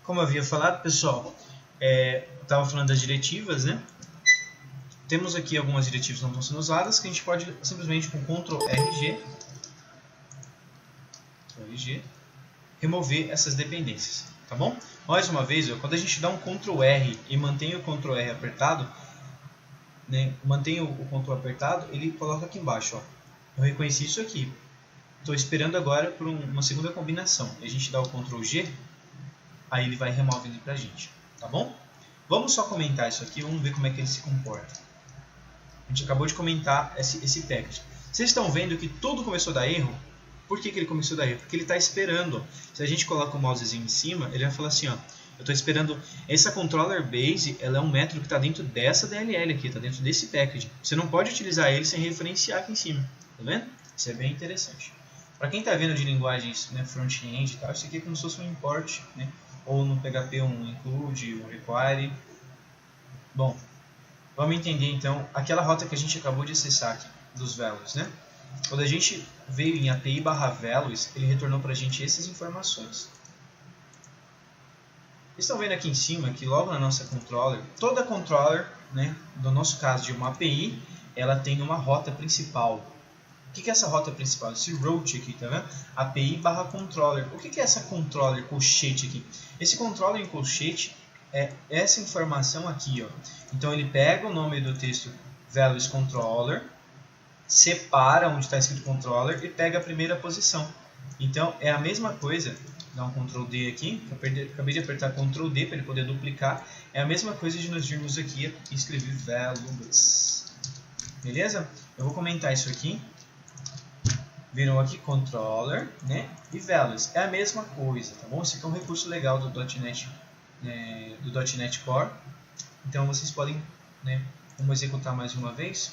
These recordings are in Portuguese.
como eu havia falado, pessoal, eu estava falando das diretivas, né? Temos aqui algumas diretivas que não estão sendo usadas, que a gente pode simplesmente com Ctrl RG remover essas dependências, tá bom? Mais uma vez, quando a gente dá um Ctrl R e mantém o Ctrl R apertado, né, mantém o Ctrl apertado, ele coloca aqui embaixo, ó. Eu reconheci isso aqui. Estou esperando agora por uma segunda combinação. A gente dá o Ctrl G, aí ele vai removendo para a gente, tá bom? Vamos só comentar isso aqui, vamos ver como é que ele se comporta. A gente acabou de comentar esse package. Vocês estão vendo que tudo começou a dar erro? Por que ele começou a dar erro? Porque ele está esperando. Se a gente coloca o mousezinho em cima, ele vai falar assim, ó, eu estou esperando. Essa controller base, ela é um método que está dentro dessa DLL aqui, está dentro desse package. Você não pode utilizar ele sem referenciar aqui em cima, tá vendo? Isso é bem interessante. Para quem está vendo de linguagens, né, front-end e tal, isso aqui é como se fosse um import, né, ou no PHP um include, um require. Bom, vamos entender então aquela rota que a gente acabou de acessar aqui, dos values, né? Quando a gente veio em API/values, ele retornou para a gente essas informações. Vocês estão vendo aqui em cima que logo na nossa controller, toda controller, né, no nosso caso de uma API, ela tem uma rota principal. O que é essa rota principal? Esse route aqui, tá vendo? API/controller. O que é essa controller colchete aqui? Esse controller em colchete é essa informação aqui, ó. Então ele pega o nome do texto values controller, separa onde está escrito controller e pega a primeira posição. Então é a mesma coisa, dá um Ctrl D aqui, acabei de apertar Ctrl D para ele poder duplicar, é a mesma coisa de nós virmos aqui e escrever values. Beleza? Eu vou comentar isso aqui. Viram aqui controller, né? E values, é a mesma coisa, tá bom? Esse aqui é um recurso legal do .NET, do .NET Core. Então vocês podem, né, vamos executar mais uma vez.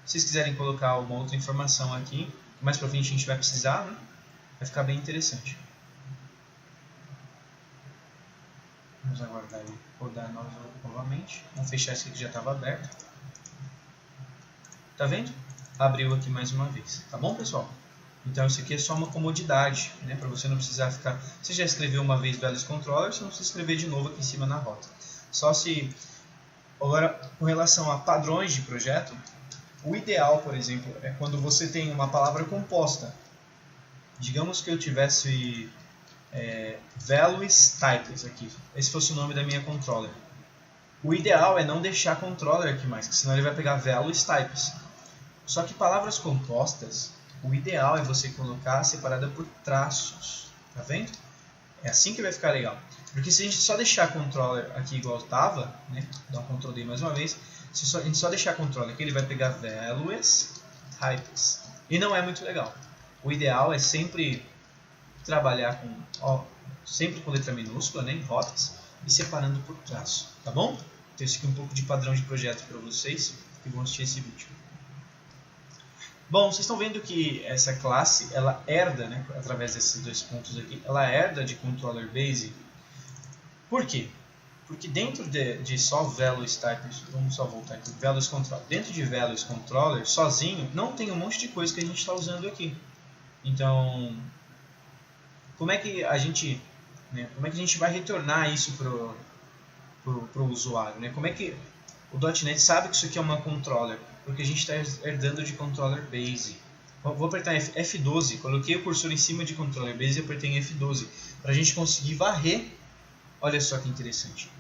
Se vocês quiserem colocar uma outra informação aqui, mais pra frente a gente vai precisar, né? Vai ficar bem interessante. Vamos aguardar ele rodar novamente. Vamos fechar esse aqui que já estava aberto. Tá vendo? Abriu aqui mais uma vez. Tá bom, pessoal? Então isso aqui é só uma comodidade, né? Para você não precisar ficar... Você já escreveu uma vez values controller, você não precisa escrever de novo aqui em cima na rota. Só se... Agora, com relação a padrões de projeto, o ideal, por exemplo, é quando você tem uma palavra composta. Digamos que eu tivesse values types aqui. Esse fosse o nome da minha controller. O ideal é não deixar controller aqui mais, porque senão ele vai pegar values types. Só que palavras compostas, o ideal é você colocar separada por traços. Tá vendo? É assim que vai ficar legal. Porque se a gente só deixar controller aqui igual estava, né? Dá um Ctrl D mais uma vez. Se a gente só deixar controller aqui, ele vai pegar values types. E não é muito legal. O ideal é sempre trabalhar sempre com letra minúscula, né? Em rotas, e separando por traço. Tá bom? Então esse aqui é um pouco de padrão de projeto para vocês que vão assistir esse vídeo. Bom, vocês estão vendo que essa classe, ela herda, né, através desses dois pontos aqui, ela herda de controller base. Por quê? Porque dentro de só values types, vamos só voltar aqui, values controller. Dentro de values controller, sozinho, não tem um monte de coisa que a gente está usando aqui. Então, como é que a gente vai retornar isso pro usuário, né? Como é que o .NET sabe que isso aqui é uma controller? Porque a gente está herdando de controller base. Vou apertar F12, coloquei o cursor em cima de controller base e apertei em F12 para a gente conseguir varrer. Olha só que interessante.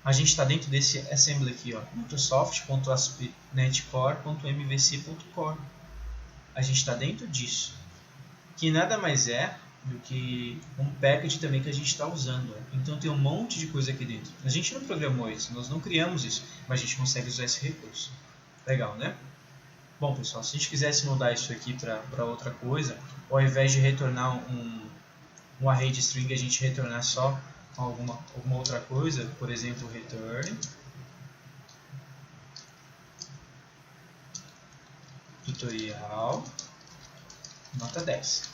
A gente está dentro desse assembly aqui, ó, Microsoft.ASP.NETCore.mvc.core. A gente está dentro disso, que nada mais é do que um package também que a gente está usando. Então tem um monte de coisa aqui dentro. A gente não programou isso, nós não criamos isso, mas a gente consegue usar esse recurso. Legal, né? Bom, pessoal, se a gente quisesse mudar isso aqui para outra coisa, ou ao invés de retornar um array de string, a gente retornar só alguma outra coisa, por exemplo, return tutorial nota 10.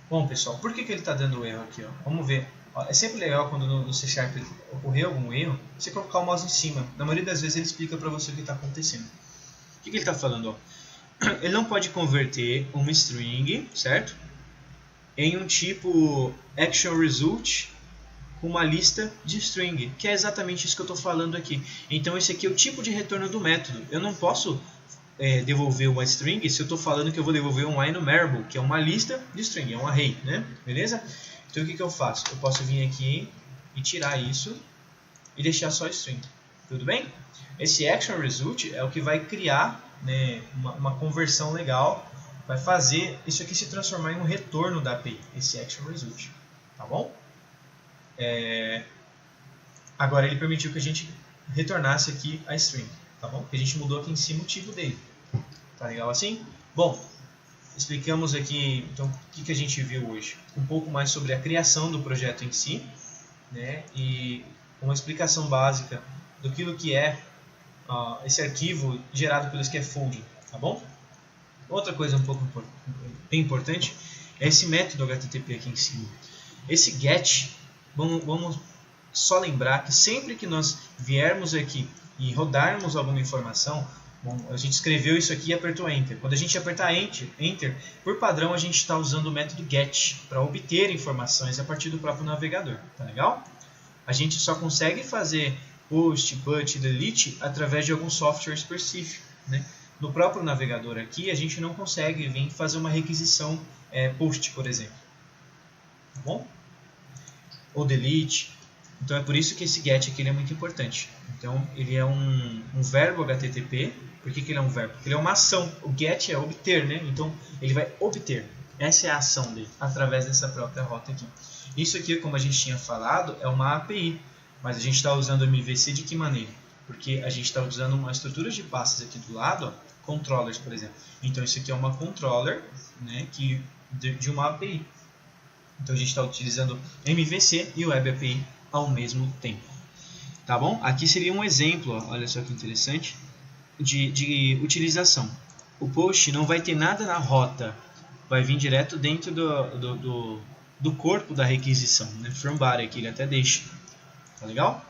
Bom, pessoal, por que ele está dando erro aqui? Ó? Vamos ver. Ó, é sempre legal quando no C# ocorrer algum erro, você colocar o mouse em cima. Na maioria das vezes ele explica para você o que está acontecendo. O que ele está falando? Ó? Ele não pode converter uma string, certo? em um tipo ActionResult com uma lista de string, que é exatamente isso que eu estou falando aqui. Então esse aqui é o tipo de retorno do método. Eu não posso devolver uma string se eu estou falando que eu vou devolver um enumerable, que é uma lista de string, é um array, né? Beleza? Então o que eu faço? Eu posso vir aqui e tirar isso e deixar só string. Tudo bem? Esse ActionResult é o que vai criar, né, uma conversão legal, vai fazer isso aqui se transformar em um retorno da API, esse ActionResult. Tá bom? Agora ele permitiu que a gente retornasse aqui a string, tá bom? Porque a gente mudou aqui em si o motivo dele. Tá legal assim? Bom, explicamos aqui então o que a gente viu hoje. Um pouco mais sobre a criação do projeto em si, né? E uma explicação básica do que é esse arquivo gerado pelo scaffolding, tá bom? Outra coisa bem importante é esse método HTTP aqui em cima. Esse get, vamos só lembrar que sempre que nós viermos aqui e rodarmos alguma informação, a gente escreveu isso aqui e apertou Enter. Quando a gente apertar Enter, por padrão a gente está usando o método get para obter informações a partir do próprio navegador. Tá legal? A gente só consegue fazer post, put, delete através de algum software específico, né? No próprio navegador aqui a gente não consegue vir fazer uma requisição post, por exemplo. Tá bom? Ou delete. Então é por isso que esse get aqui ele é muito importante. Então ele é um verbo HTTP. Por que ele é um verbo? Porque ele é uma ação. O get é obter, né? Então ele vai obter. Essa é a ação dele, através dessa própria rota aqui. Isso aqui, como a gente tinha falado, é uma API. Mas a gente está usando o MVC de que maneira? Porque a gente está usando uma estrutura de pastas aqui do lado, ó, controllers, por exemplo. Então isso aqui é uma controller, né, de uma API. Então a gente está utilizando MVC e Web API ao mesmo tempo. Tá bom? Aqui seria um exemplo, ó, olha só que interessante, de utilização. O post não vai ter nada na rota, vai vir direto dentro do corpo da requisição, né? From body aqui, ele até deixa. Tá legal?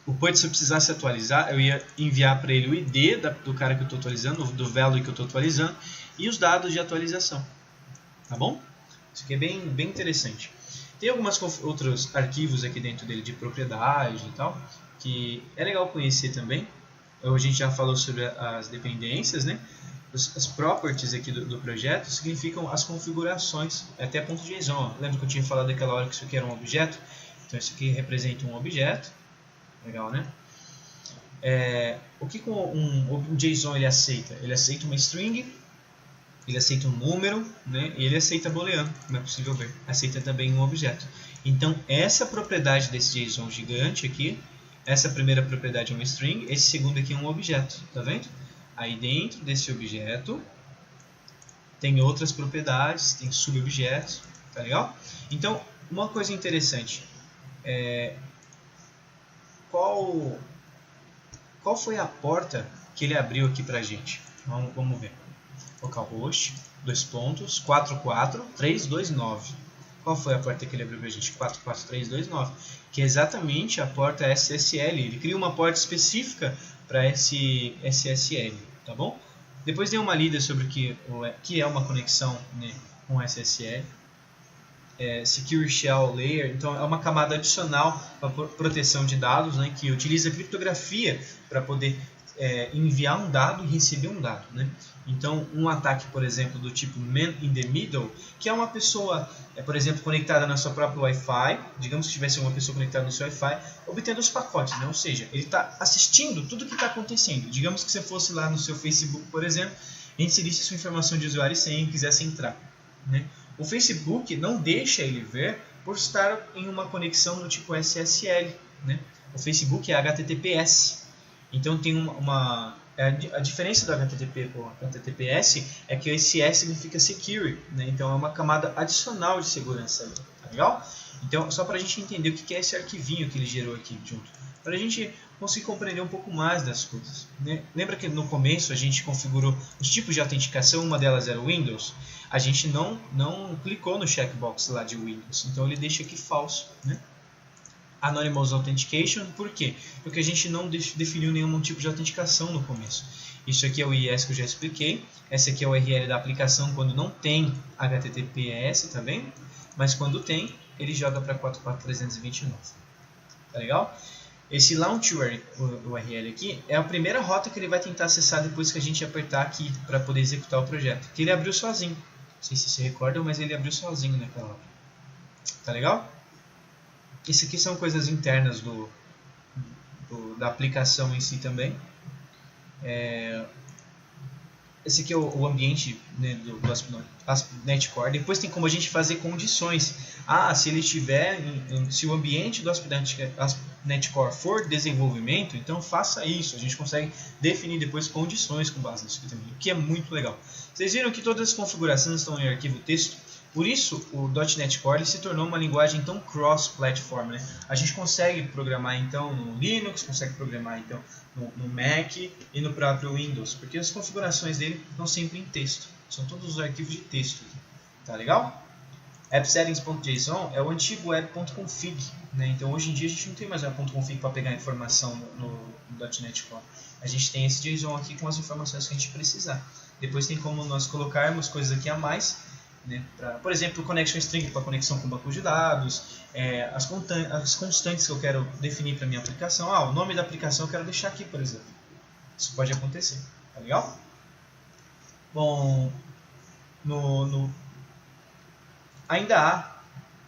O put, se eu precisasse atualizar, eu ia enviar para ele o ID do cara que eu estou atualizando, do value que eu estou atualizando, e os dados de atualização. Tá bom? Isso aqui é bem interessante. Tem alguns outros arquivos aqui dentro dele de propriedade e tal, que é legal conhecer também. A gente já falou sobre as dependências, né? As properties aqui do projeto significam as configurações, até .json. Lembra que eu tinha falado daquela hora que isso aqui era um objeto? Então isso aqui representa um objeto. Legal, né? O que um JSON ele aceita? Ele aceita uma string, ele aceita um número, né? E ele aceita booleano, como é possível ver. Aceita também um objeto. Então essa propriedade desse JSON gigante aqui, essa primeira propriedade é uma string, esse segundo aqui é um objeto, tá vendo? Aí dentro desse objeto tem outras propriedades, tem subobjetos, tá legal? Então uma coisa interessante, qual foi a porta que ele abriu aqui pra gente? Vamos ver. Localhost, 44329. Qual foi a porta que ele abriu pra gente? 44329, que é exatamente a porta SSL. Ele cria uma porta específica para esse SSL, tá bom? Depois dê uma lida sobre o que é uma conexão, né, com SSL. Secure Shell Layer, então é uma camada adicional para proteção de dados, né, que utiliza criptografia para poder enviar um dado e receber um dado, né? Então um ataque, por exemplo, do tipo Man in the Middle, que é uma pessoa, por exemplo, conectada na sua própria Wi-Fi, digamos que tivesse uma pessoa conectada no seu Wi-Fi, obtendo os pacotes, né? Ou seja, ele está assistindo tudo o que está acontecendo. Digamos que você fosse lá no seu Facebook, por exemplo, e inserisse sua informação de usuário e senha e quisesse entrar, né? O Facebook não deixa ele ver por estar em uma conexão do tipo SSL, né? O Facebook é HTTPS. Então tem a diferença do HTTP com o HTTPS é que esse S significa secure, né? Então é uma camada adicional de segurança ali, tá legal? Então só para a gente entender o que é esse arquivinho que ele gerou aqui junto, para a gente conseguir compreender um pouco mais das coisas, né? Lembra que no começo a gente configurou os tipos de autenticação, uma delas era o Windows. A gente não clicou no checkbox lá de Windows, então ele deixa aqui falso, né? Anonymous Authentication, por quê? Porque a gente não definiu nenhum tipo de autenticação no começo. Isso aqui é o IIS que eu já expliquei. Essa aqui é o URL da aplicação quando não tem HTTPS, tá vendo? Mas quando tem, ele joga para 44329. Tá legal? Esse launch URL aqui é a primeira rota que ele vai tentar acessar depois que a gente apertar aqui para poder executar o projeto. Que ele abriu sozinho. Não sei se se recordam, mas ele abriu sozinho naquela hora. Tá legal? Isso aqui são coisas internas da aplicação em si também. Esse aqui é o ambiente, né, do ASP.NET Core. Depois tem como a gente fazer condições. Se ele tiver, se o ambiente do ASP.NET Core for desenvolvimento, então faça isso. A gente consegue definir depois condições com base nisso aqui também, o que é muito legal. Vocês viram que todas as configurações estão em arquivo texto. Por isso, o .NET Core ele se tornou uma linguagem tão cross-platform, né? A gente consegue programar então no Linux, consegue programar então no Mac e no próprio Windows, porque as configurações dele estão sempre em texto. São todos os arquivos de texto. Tá legal? AppSettings.json é o antigo web.config, né? Então hoje em dia a gente não tem mais web.config para pegar informação no .NET Core. A gente tem esse JSON aqui com as informações que a gente precisar. Depois tem como nós colocarmos coisas aqui a mais, né, por exemplo, connection string para conexão com banco de dados, as constantes que eu quero definir para minha aplicação. O nome da aplicação eu quero deixar aqui, por exemplo. Isso pode acontecer, tá legal? Bom, ainda há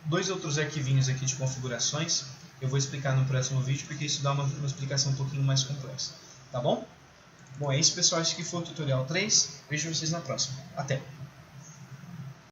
dois outros arquivinhos aqui de configurações. Eu vou explicar no próximo vídeo, porque isso dá uma explicação um pouquinho mais complexa, tá bom? Bom, é isso, pessoal. Acho que foi o tutorial 3. Vejo vocês na próxima. Até!